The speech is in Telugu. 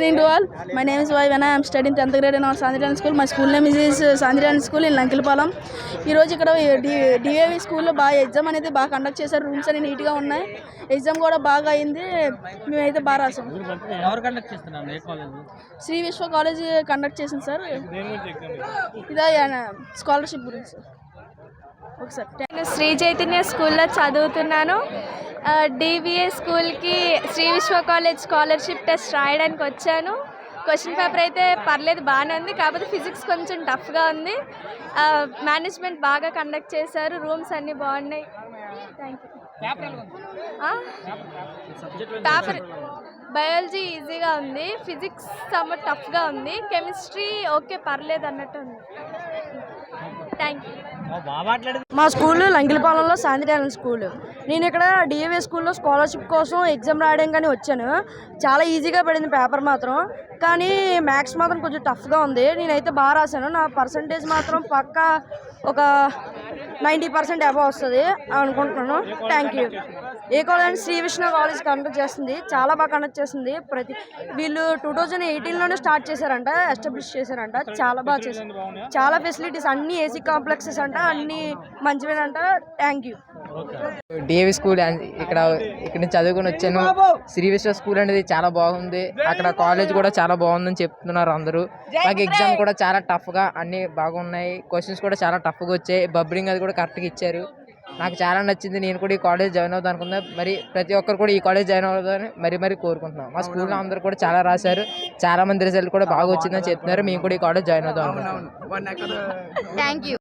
evening to all. My name is Vaivana. I am studying 10th grade in our Sandhyaran school. My school name is Sandhyaran school in Lankilpalam. ఈ రోజు ఇక్కడ డిఏవి స్కూల్లో బాగా ఎగ్జామ్ అనేది బాగా కండక్ట్ చేశారు. రూమ్స్ అన్ని నీట్గా ఉన్నాయి. ఎగ్జామ్ కూడా బాగా అయింది. మేమైతే బాగా రాసాం. శ్రీ విశ్వ కాలేజ్ కండక్ట్ చేసింది సార్. ఇదే స్కాలర్షిప్ గురించి ఒకసారి. నేను శ్రీ చైతన్య స్కూల్లో చదువుతున్నాను. డివిఏ స్కూల్కి శ్రీ విశ్వ కాలేజ్ స్కాలర్షిప్ టెస్ట్ రాయడానికి వచ్చాను. క్వశ్చన్ పేపర్ అయితే పర్లేదు, బాగానే ఉంది. కాకపోతే ఫిజిక్స్ కొంచెం టఫ్గా ఉంది. మేనేజ్మెంట్ బాగా కండక్ట్ చేశారు. రూమ్స్ అన్నీ బాగున్నాయి. Thank you. పేపర్ బయాలజీ ఈజీగా ఉంది. ఫిజిక్స్ సమ్ టఫ్గా ఉంది. కెమిస్ట్రీ ఓకే పర్లేదు అన్నట్టు ఉంది. Thank you. మా స్కూల్ లంకిలపాలెంలో శాంతిడాలన్ స్కూల్. నేను ఇక్కడ డిఏవి స్కూల్లో స్కాలర్షిప్ కోసం ఎగ్జామ్ రాయడానికి వచ్చాను. చాలా ఈజీగా పడింది పేపర్ మాత్రం, కానీ మ్యాథ్స్ మాత్రం కొంచెం టఫ్గా ఉంది. నేనైతే బాగా రాశాను. నా పర్సంటేజ్ మాత్రం పక్కా ఒక 90% అబవ్ వస్తుంది అనుకుంటున్నాను. Thank you. ఏ college Sri Vishnu college conduct చేస్తుంది, చాలా బాగా కండక్ట్ చేస్తుంది. వీళ్ళు 2018లోనే స్టార్ట్ చేశారంట, ఎస్టాబ్లిష్ చేశారంట. చాలా బాగా చేశారు. చాలా ఫెసిలిటీస్, అన్ని ఏసీ కాంప్లెక్సెస్ అంట, అన్ని మంచివేనంట. Thank you. డిఏవి స్కూల్ ఇక్కడ నుంచి చదువుకొని వచ్చాను. శ్రీ విశ్వ స్కూల్ అనేది చాలా బాగుంది. అక్కడ కాలేజ్ కూడా చాలా బాగుందని చెప్తున్నారు అందరూ. నాకు ఎగ్జామ్ కూడా చాలా టఫ్గా అన్నీ బాగున్నాయి. క్వశ్చన్స్ కూడా చాలా టఫ్గా వచ్చాయి. బబ్లింగ్ అది కూడా కరెక్ట్గా ఇచ్చారు. నాకు చాలా నచ్చింది. నేను కూడా ఈ కాలేజ్ జాయిన్ అవుదాం అనుకున్నా. మరి ప్రతి ఒక్కరు కూడా ఈ కాలేజ్ జాయిన్ అవుతుందని మరీ కోరుకుంటున్నాం. మా స్కూల్లో అందరూ కూడా చాలా రాశారు. చాలా మంది రిజల్ట్ కూడా బాగా వచ్చిందని చెప్తున్నారు. మేము కూడా ఈ కాలేజ్ జాయిన్ అవుదాం అనుకుంటున్నాం. Thank you.